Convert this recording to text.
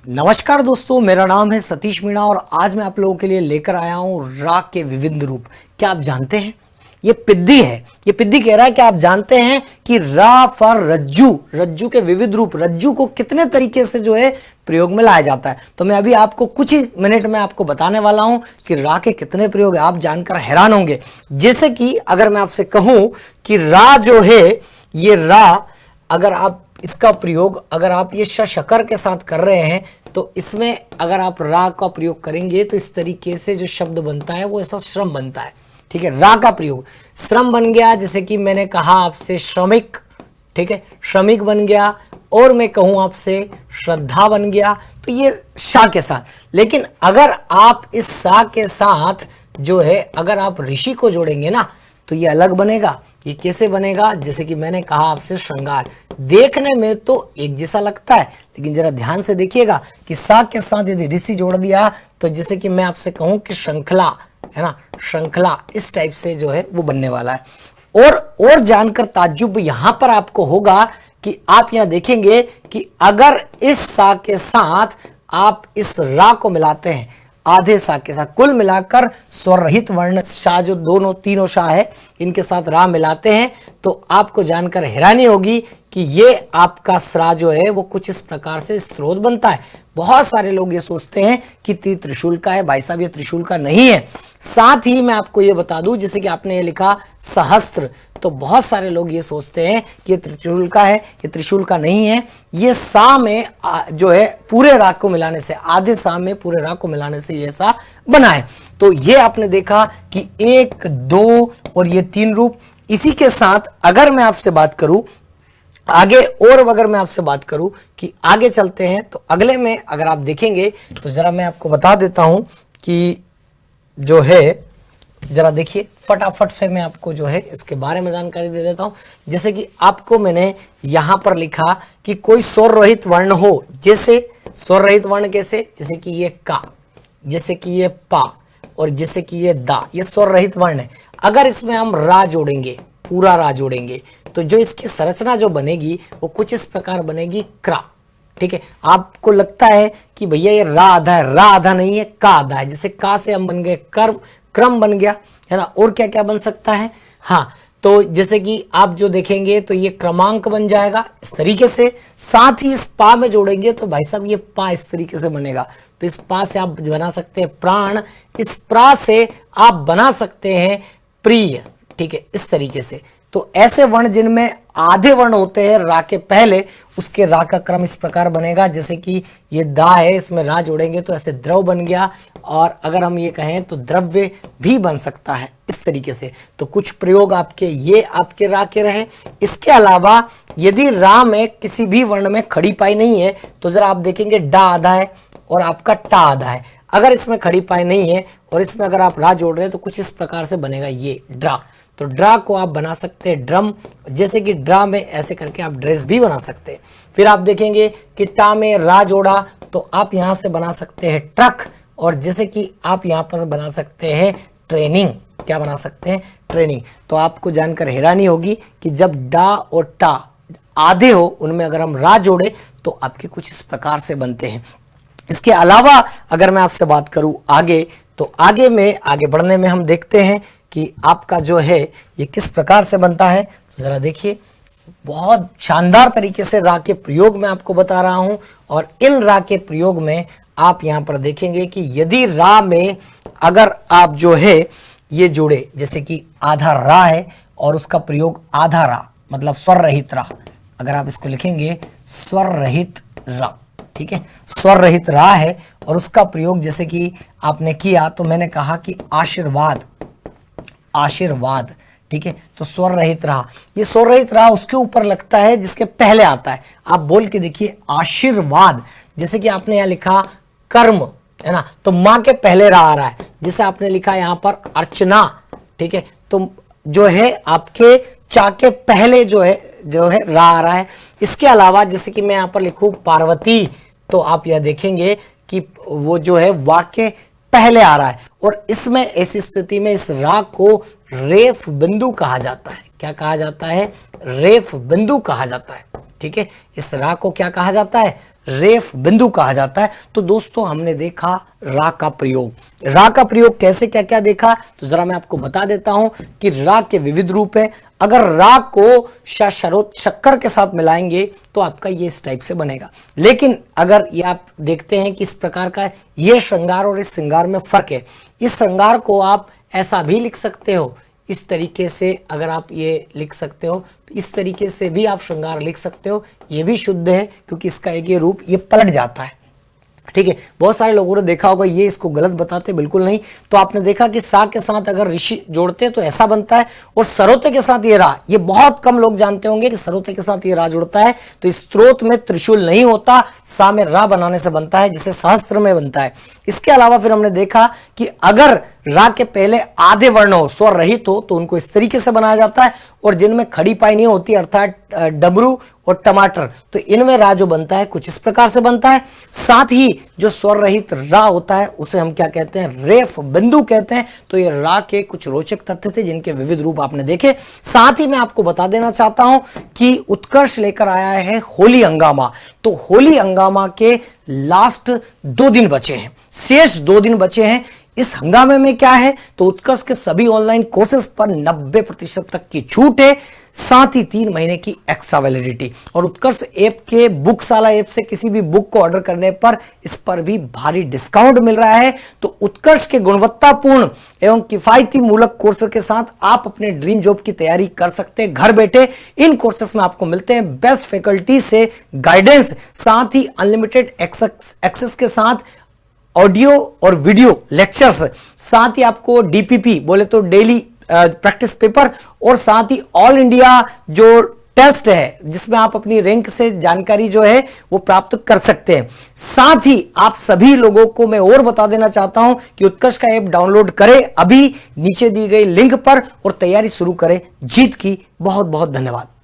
नमस्कार दोस्तों, मेरा नाम है सतीश मीणा और आज मैं आप लोगों के लिए लेकर आया हूं राग के विविध रूप। क्या आप जानते हैं ये पिद्दी है। ये पिद्दी कह रहा है कि आप जानते हैं कि रा फॉर रज्जू, रज्जू के विविध रूप, रज्जू को कितने तरीके से जो है प्रयोग में लाया जाता है। तो मैं अभी आपको कुछ ही मिनट में आपको बताने वाला हूं कि रा के कितने प्रयोग है। आप जानकर हैरान होंगे। जैसे कि अगर मैं आपसे कहूं कि रा जो है, ये रा अगर आप इसका प्रयोग अगर आप ये शकर के साथ कर रहे हैं तो इसमें अगर आप रा का प्रयोग करेंगे तो इस तरीके से जो शब्द बनता है वो ऐसा श्रम बनता है। ठीक है, रा का प्रयोग श्रम बन गया। जैसे कि मैंने कहा आपसे श्रमिक, ठीक है, श्रमिक बन गया। और मैं कहूं आपसे श्रद्धा बन गया, तो ये शा के साथ। लेकिन अगर आप इस सा के साथ जो है अगर आप ऋषि को जोड़ेंगे ना तो ये अलग बनेगा। ये कैसे बनेगा? जैसे कि मैंने कहा आपसे श्रृंगार, देखने में तो एक जैसा लगता है लेकिन जरा ध्यान से देखिएगा कि सा के साथ यदि ऋषि जोड़ दिया तो जैसे कि मैं आपसे कहूं कि श्रृंखला है ना, श्रृंखला इस टाइप से जो है वो बनने वाला है। और जानकर ताज्जुब यहां पर आपको होगा कि आप यहां देखेंगे कि अगर इस सा के साथ आप इस रा को मिलाते हैं आधे सा के साथ, कुल मिलाकर स्वर रहित वर्ण शाह जो दोनों तीनों शाह है इनके साथ रा मिलाते हैं तो आपको जानकर हैरानी होगी कि ये आपका स्रा जो है वो कुछ इस प्रकार से स्त्रोत बनता है। बहुत सारे लोग ये सोचते हैं कि त्रिशूल का है। भाई साहब, ये त्रिशूल का नहीं है। साथ ही मैं आपको ये बता दूं, जैसे कि आपने ये लिखा सहस्त्र, तो बहुत सारे लोग ये सोचते हैं कि ये त्रिशूल का है। ये त्रिशूल का नहीं है। ये सा में जो है पूरे राग को मिलाने से, आधे सा में पूरे राग को मिलाने से ये सा बना है। तो ये आपने देखा कि 1, 2 और ये 3 रूप। इसी के साथ अगर मैं आपसे बात करूं आगे, और अगर मैं आपसे बात करूं कि आगे चलते हैं तो अगले में अगर आप देखेंगे तो जरा मैं आपको बता देता हूं कि जो है जरा देखिए फटाफट से मैं आपको जो है इसके बारे में जानकारी दे देता हूं। जैसे कि आपको मैंने यहां पर लिखा कि कोई स्वर रहित वर्ण हो। जैसे स्वर रहित वर्ण कैसे? जैसे कि ये का, जैसे कि ये पा और जैसे कि ये दा, ये स्वर रहित वर्ण है। अगर इसमें हम रा जोड़ेंगे, पूरा रा जोड़ेंगे तो जो इसकी संरचना जो बनेगी वो कुछ इस प्रकार बनेगी क्रा। ठीक है, आपको लगता है कि भैया ये रा आधा है, रा आधा नहीं है, का आधा है। जैसे का से हम बन गए कर्म, क्रम बन गया है ना। और क्या क्या बन सकता है? हाँ, तो जैसे कि आप जो देखेंगे तो ये क्रमांक बन जाएगा इस तरीके से। साथ ही इस पा में जोड़ेंगे तो भाई साहब ये पा इस तरीके से बनेगा। तो इस पा से आप बना सकते हैं प्राण, इस प्रा से आप बना सकते हैं प्रिय। ठीक है, इस तरीके से। तो ऐसे वर्ण जिनमें आधे वर्ण होते हैं रा के पहले, उसके रा का क्रम इस प्रकार बनेगा। जैसे कि ये दा है, इसमें रा जोड़ेंगे तो ऐसे द्रव बन गया। और अगर हम ये कहें तो द्रव्य भी बन सकता है इस तरीके से। तो कुछ प्रयोग आपके ये आपके रा के रहे। इसके अलावा यदि रा में किसी भी वर्ण में खड़ी पाई नहीं है तो जरा आप देखेंगे डा आधा है और आपका टा आधा है। अगर इसमें खड़ी पाई नहीं है और इसमें अगर आप रा जोड़ रहे हैं तो कुछ इस प्रकार से बनेगा ये ड्रा। तो ड्रा को आप बना सकते हैं ड्रम, जैसे कि ड्रा में ऐसे करके आप ड्रेस भी बना सकते हैं। फिर आप देखेंगे कि टा में रा जोड़ा तो आप यहां से बना सकते हैं ट्रक। और जैसे कि आप यहां पर बना सकते हैं ट्रेनिंग। क्या बना सकते हैं? ट्रेनिंग। तो आपको जानकर हैरानी होगी कि जब डा और टा आधे हो उनमें अगर हम रा जोड़े तो आपके कुछ इस प्रकार से बनते हैं। इसके अलावा अगर मैं आपसे बात करूं आगे, तो आगे में आगे बढ़ने में हम देखते हैं कि आपका जो है ये किस प्रकार से बनता है। तो जरा देखिए, बहुत शानदार तरीके से रा के प्रयोग मैं आपको बता रहा हूं। और इन रा के प्रयोग में आप यहां पर देखेंगे कि यदि रा में अगर आप जो है ये जोड़े, जैसे कि आधा रा है और उसका प्रयोग आधा रा मतलब स्वर रहित रा, अगर आप इसको लिखेंगे स्वर रहित रा, ठीक है, स्वर रहित रा है और उसका प्रयोग जैसे कि आपने किया तो मैंने कहा कि आशीर्वाद, आशीर्वाद। ठीक है, तो स्वर रहित रहा, ये स्वर रहित रहा उसके ऊपर लगता है जिसके पहले आता है। आप बोल के देखिए आशीर्वाद। जैसे कि आपने यहां लिखा कर्म, है ना, तो मां के पहले रहा आ रहा है। जैसे आपने लिखा यहां पर अर्चना, ठीक है, तो जो है आपके चा के पहले जो है रा आ रहा है। इसके अलावा जैसे कि मैं यहां पर लिखूं पार्वती, तो आप यह देखेंगे कि वो जो है वाक्य पहले आ रहा है। और इसमें ऐसी स्थिति में इस राग को रेफ बिंदु कहा जाता है। क्या कहा जाता है? रेफ बिंदु कहा जाता है। ठीक है, इस राग को क्या कहा जाता है? रेफ बिंदु कहा जाता है। तो दोस्तों हमने देखा रा का प्रयोग। रा का प्रयोग कैसे, क्या क्या देखा, तो जरा मैं आपको बता देता हूं कि रा के विविध रूप है। अगर रा को शक्कर के साथ मिलाएंगे तो आपका ये इस टाइप से बनेगा। लेकिन अगर ये आप देखते हैं कि इस प्रकार का ये श्रृंगार और इस श्रृंगार में फर्क है। इस श्रृंगार को आप ऐसा भी लिख सकते हो, इस तरीके से अगर आप ये लिख सकते हो तो इस तरीके से भी आप श्रृंगार लिख सकते हो। ये भी शुद्ध है क्योंकि इसका एक ये रूप ये पलट जाता है, ठीक है। बहुत सारे लोगों ने देखा होगा ये इसको गलत बताते, बिल्कुल नहीं। तो आपने देखा कि सा के साथ अगर ऋषि जोड़ते हैं तो ऐसा बनता है, और सरोते के साथ ये रा, ये बहुत कम लोग जानते होंगे कि सरोते के साथ ये रा जुड़ता है। तो इस स्त्रोत में त्रिशूल नहीं होता, सा में रा बनाने से बनता है, जिसे सहस्त्र में बनता है। इसके अलावा फिर हमने देखा कि अगर रा के पहले आधे वर्ण हो, स्वर रहित हो, तो उनको इस तरीके से बनाया जाता है। और जिनमें खड़ी पाई नहीं होती अर्थात डमरू और टमाटर, तो इनमें रा जो बनता है कुछ इस प्रकार से बनता है। साथ ही जो स्वर रहित रा होता है उसे हम क्या कहते हैं, रेफ बिंदु कहते हैं। तो ये रा के कुछ रोचक तथ्य थे जिनके विविध रूप आपने देखे। साथ ही मैं आपको बता देना चाहता हूं कि उत्कर्ष लेकर आया है होली हंगामा। तो होली हंगामा के लास्ट 2 दिन बचे हैं, शेष 2 दिन बचे हैं। इस हंगामे में क्या है, तो उत्कर्ष के सभी ऑनलाइन कोर्सेज पर 90% तक की छूट है, साथ ही 3 महीने की एक्स्ट्रा वैलिडिटी। और उत्कर्ष ऐप के बुकशाला ऐप से किसी भी बुक को ऑर्डर करने पर इस पर भी भारी डिस्काउंट मिल रहा है। तो उत्कर्ष के गुणवत्तापूर्ण एवं किफायती मूलक कोर्स के साथ आप अपने ड्रीम जॉब की तैयारी कर सकते हैं घर बैठे। इन कोर्सेस में आपको मिलते हैं बेस्ट फैकल्टी से गाइडेंस, साथ ही अनलिमिटेड एक्सेस के साथ ऑडियो और वीडियो लेक्चर्स, साथ ही आपको डीपीपी बोले तो डेली प्रैक्टिस पेपर, और साथ ही ऑल इंडिया जो टेस्ट है जिसमें आप अपनी रैंक से जानकारी जो है वो प्राप्त कर सकते हैं। साथ ही आप सभी लोगों को मैं और बता देना चाहता हूं कि उत्कर्ष का ऐप डाउनलोड करें अभी नीचे दी गई लिंक पर और तैयारी शुरू करें जीत की। बहुत बहुत धन्यवाद।